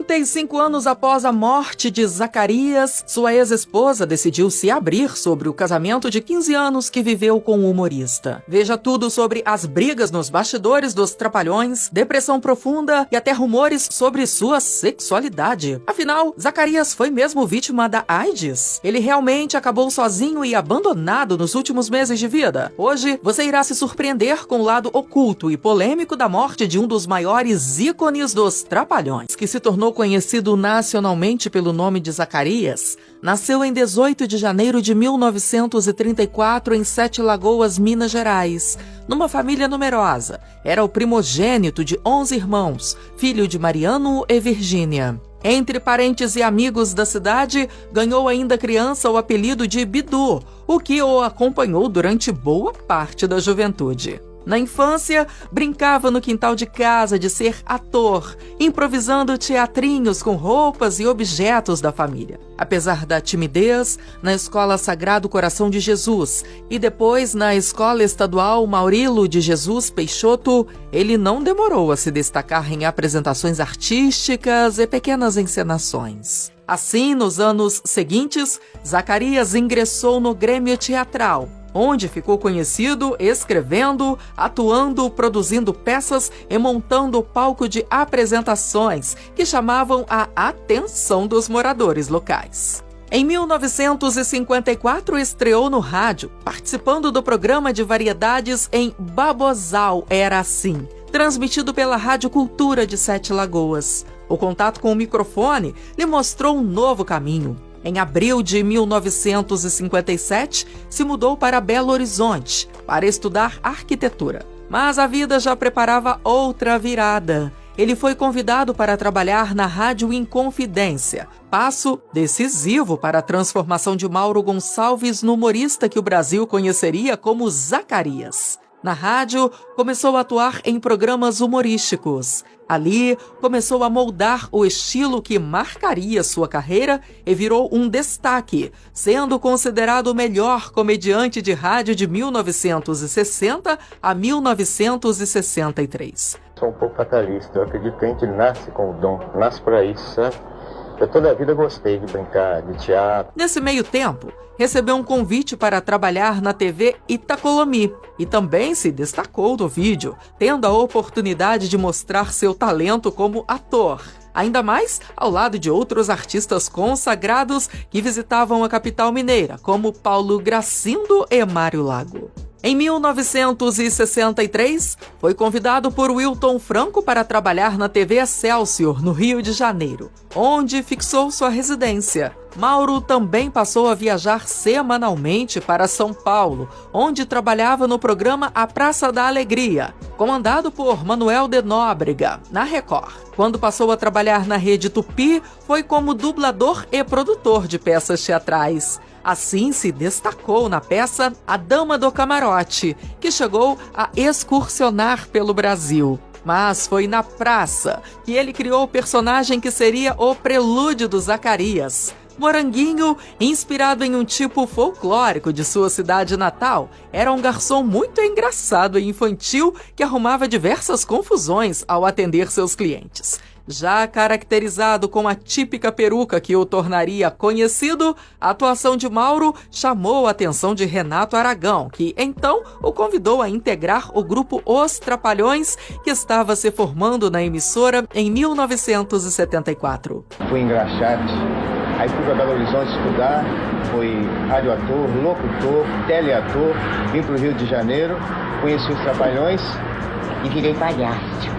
35 anos após a morte de Zacarias, sua ex-esposa decidiu se abrir sobre o casamento de 15 anos que viveu com o humorista. Veja tudo sobre as brigas nos bastidores dos Trapalhões, depressão profunda e até rumores sobre sua sexualidade. Afinal, Zacarias foi mesmo vítima da AIDS? Ele realmente acabou sozinho e abandonado nos últimos meses de vida? Hoje, você irá se surpreender com o lado oculto e polêmico da morte de um dos maiores ícones dos Trapalhões, que se tornou conhecido nacionalmente pelo nome de Zacarias. Nasceu em 18 de janeiro de 1934 em Sete Lagoas, Minas Gerais, numa família numerosa. Era o primogênito de 11 irmãos, filho de Mariano e Virgínia. Entre parentes e amigos da cidade, ganhou ainda criança o apelido de Bidu, o que o acompanhou durante boa parte da juventude. Na infância, brincava no quintal de casa de ser ator, improvisando teatrinhos com roupas e objetos da família. Apesar da timidez, na Escola Sagrado Coração de Jesus e depois na Escola Estadual Maurilo de Jesus Peixoto, ele não demorou a se destacar em apresentações artísticas e pequenas encenações. Assim, nos anos seguintes, Zacarias ingressou no Grêmio Teatral, onde ficou conhecido escrevendo, atuando, produzindo peças e montando o palco de apresentações que chamavam a atenção dos moradores locais. Em 1954, estreou no rádio, participando do programa de variedades em Babozal Era Assim, transmitido pela Rádio Cultura de Sete Lagoas. O contato com o microfone lhe mostrou um novo caminho. Em abril de 1957, se mudou para Belo Horizonte para estudar arquitetura. Mas a vida já preparava outra virada. Ele foi convidado para trabalhar na Rádio Inconfidência, passo decisivo para a transformação de Mauro Gonçalves no humorista que o Brasil conheceria como Zacarias. Na rádio, começou a atuar em programas humorísticos. Ali, começou a moldar o estilo que marcaria sua carreira e virou um destaque, sendo considerado o melhor comediante de rádio de 1960 a 1963. Sou um pouco fatalista, eu acredito que a gente nasce com o dom, nasce para isso, sabe? Eu toda a vida gostei de brincar, de teatro. Nesse meio tempo, recebeu um convite para trabalhar na TV Itacolomi e também se destacou no vídeo, tendo a oportunidade de mostrar seu talento como ator. Ainda mais ao lado de outros artistas consagrados que visitavam a capital mineira, como Paulo Gracindo e Mário Lago. Em 1963, foi convidado por Wilton Franco para trabalhar na TV Excelsior, no Rio de Janeiro, onde fixou sua residência. Mauro também passou a viajar semanalmente para São Paulo, onde trabalhava no programa A Praça da Alegria, comandado por Manuel de Nóbrega, na Record. Quando passou a trabalhar na Rede Tupi, foi como dublador e produtor de peças teatrais. Assim se destacou na peça A Dama do Camarote, que chegou a excursionar pelo Brasil. Mas foi na praça que ele criou o personagem que seria o prelúdio do Zacarias. Moranguinho, inspirado em um tipo folclórico de sua cidade natal, era um garçom muito engraçado e infantil que arrumava diversas confusões ao atender seus clientes. Já caracterizado com a típica peruca que o tornaria conhecido, a atuação de Mauro chamou a atenção de Renato Aragão, que então o convidou a integrar o grupo Os Trapalhões, que estava se formando na emissora em 1974. Fui engraxate, aí fui para Belo Horizonte estudar, fui radioator, locutor, teleator, vim para o Rio de Janeiro, conheci os Trapalhões e virei palhaço.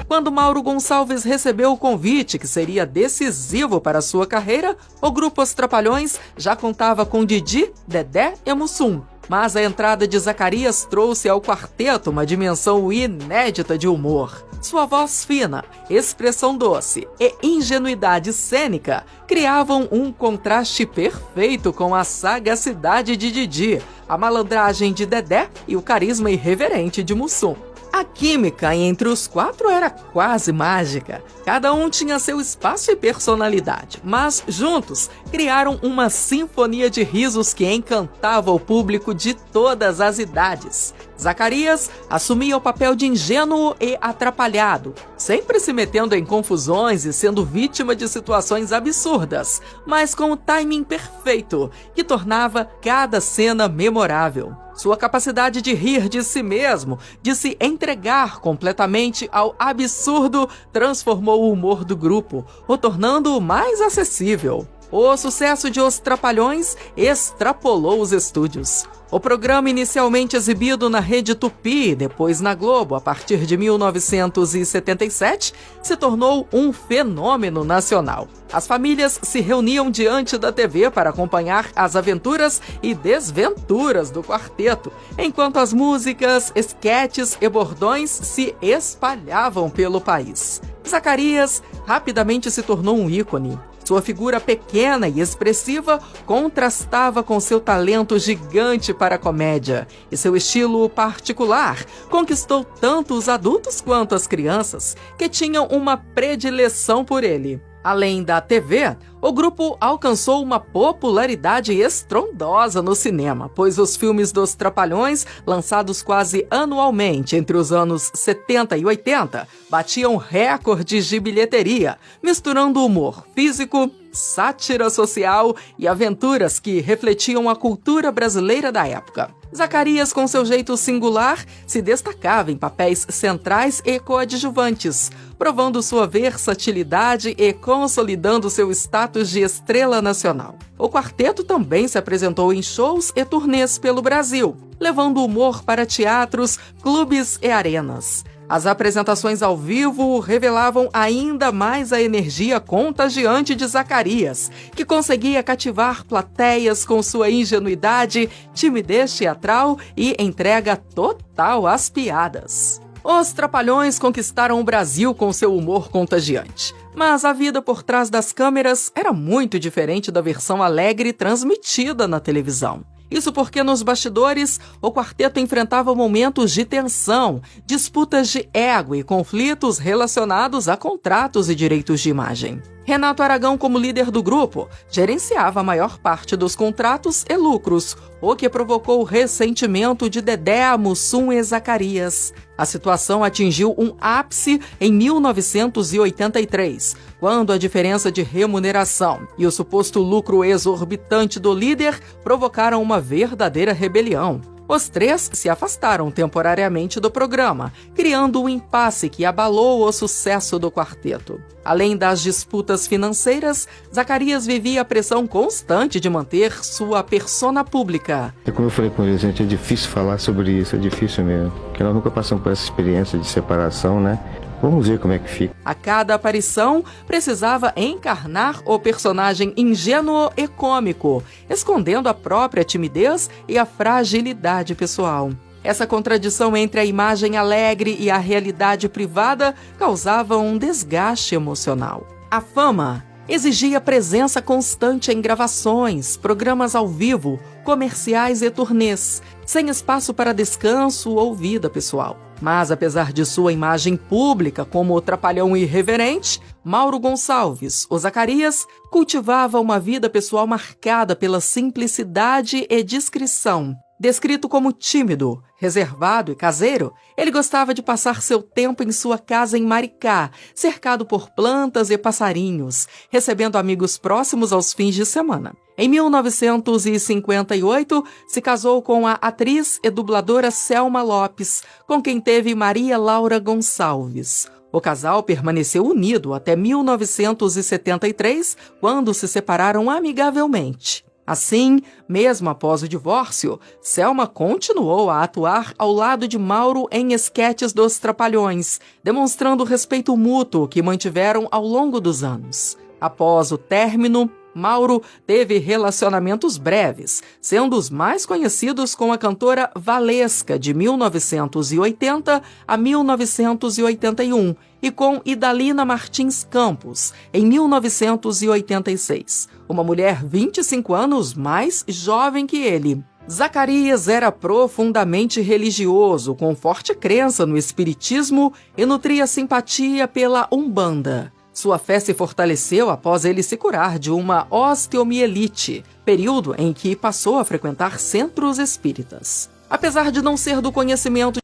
Quando Mauro Gonçalves recebeu o convite, que seria decisivo para sua carreira, o grupo Os Trapalhões já contava com Didi, Dedé e Mussum. Mas a entrada de Zacarias trouxe ao quarteto uma dimensão inédita de humor. Sua voz fina, expressão doce e ingenuidade cênica criavam um contraste perfeito com a sagacidade de Didi, a malandragem de Dedé e o carisma irreverente de Mussum. A química entre os quatro era quase mágica. Cada um tinha seu espaço e personalidade, mas juntos criaram uma sinfonia de risos que encantava o público de todas as idades. Zacarias assumia o papel de ingênuo e atrapalhado, sempre se metendo em confusões e sendo vítima de situações absurdas, mas com o timing perfeito, que tornava cada cena memorável. Sua capacidade de rir de si mesmo, de se entregar completamente ao absurdo, transformou o humor do grupo, o tornando mais acessível. O sucesso de Os Trapalhões extrapolou os estúdios. O programa, inicialmente exibido na Rede Tupi, depois na Globo, a partir de 1977, se tornou um fenômeno nacional. As famílias se reuniam diante da TV para acompanhar as aventuras e desventuras do quarteto, enquanto as músicas, esquetes e bordões se espalhavam pelo país. Zacarias rapidamente se tornou um ícone. Sua figura pequena e expressiva contrastava com seu talento gigante para a comédia, e seu estilo particular conquistou tanto os adultos quanto as crianças, que tinham uma predileção por ele. Além da TV, o grupo alcançou uma popularidade estrondosa no cinema, pois os filmes dos Trapalhões, lançados quase anualmente entre os anos 70 e 80, batiam recordes de bilheteria, misturando humor físico, sátira social e aventuras que refletiam a cultura brasileira da época. Zacarias, com seu jeito singular, se destacava em papéis centrais e coadjuvantes, provando sua versatilidade e consolidando seu status de estrela nacional. O quarteto também se apresentou em shows e turnês pelo Brasil, levando humor para teatros, clubes e arenas. As apresentações ao vivo revelavam ainda mais a energia contagiante de Zacarias, que conseguia cativar plateias com sua ingenuidade, timidez teatral e entrega total às piadas. Os Trapalhões conquistaram o Brasil com seu humor contagiante, mas a vida por trás das câmeras era muito diferente da versão alegre transmitida na televisão. Isso porque nos bastidores, o quarteto enfrentava momentos de tensão, disputas de ego e conflitos relacionados a contratos e direitos de imagem. Renato Aragão, como líder do grupo, gerenciava a maior parte dos contratos e lucros, o que provocou o ressentimento de Dedé, Mussum e Zacarias. A situação atingiu um ápice em 1983, quando a diferença de remuneração e o suposto lucro exorbitante do líder provocaram uma verdadeira rebelião. Os três se afastaram temporariamente do programa, criando um impasse que abalou o sucesso do quarteto. Além das disputas financeiras, Zacarias vivia a pressão constante de manter sua persona pública. Como eu falei com ele, gente, é difícil falar sobre isso, é difícil mesmo, porque nós nunca passamos por essa experiência de separação, né? Vamos ver como é que fica. A cada aparição, precisava encarnar o personagem ingênuo e cômico, escondendo a própria timidez e a fragilidade pessoal. Essa contradição entre a imagem alegre e a realidade privada causava um desgaste emocional. A fama exigia presença constante em gravações, programas ao vivo, comerciais e turnês, sem espaço para descanso ou vida pessoal. Mas, apesar de sua imagem pública como o trapalhão irreverente, Mauro Gonçalves, o Zacarias, cultivava uma vida pessoal marcada pela simplicidade e discrição. Descrito como tímido, reservado e caseiro, ele gostava de passar seu tempo em sua casa em Maricá, cercado por plantas e passarinhos, recebendo amigos próximos aos fins de semana. Em 1958, se casou com a atriz e dubladora Selma Lopes, com quem teve Maria Laura Gonçalves. O casal permaneceu unido até 1973, quando se separaram amigavelmente. Assim, mesmo após o divórcio, Selma continuou a atuar ao lado de Mauro em esquetes dos Trapalhões, demonstrando o respeito mútuo que mantiveram ao longo dos anos. Após o término, Mauro teve relacionamentos breves, sendo os mais conhecidos com a cantora Valesca, de 1980 a 1981, e com Idalina Martins Campos, em 1986, uma mulher 25 anos mais jovem que ele. Zacarias era profundamente religioso, com forte crença no espiritismo e nutria simpatia pela Umbanda. Sua fé se fortaleceu após ele se curar de uma osteomielite, período em que passou a frequentar centros espíritas. Apesar de não ser do conhecimento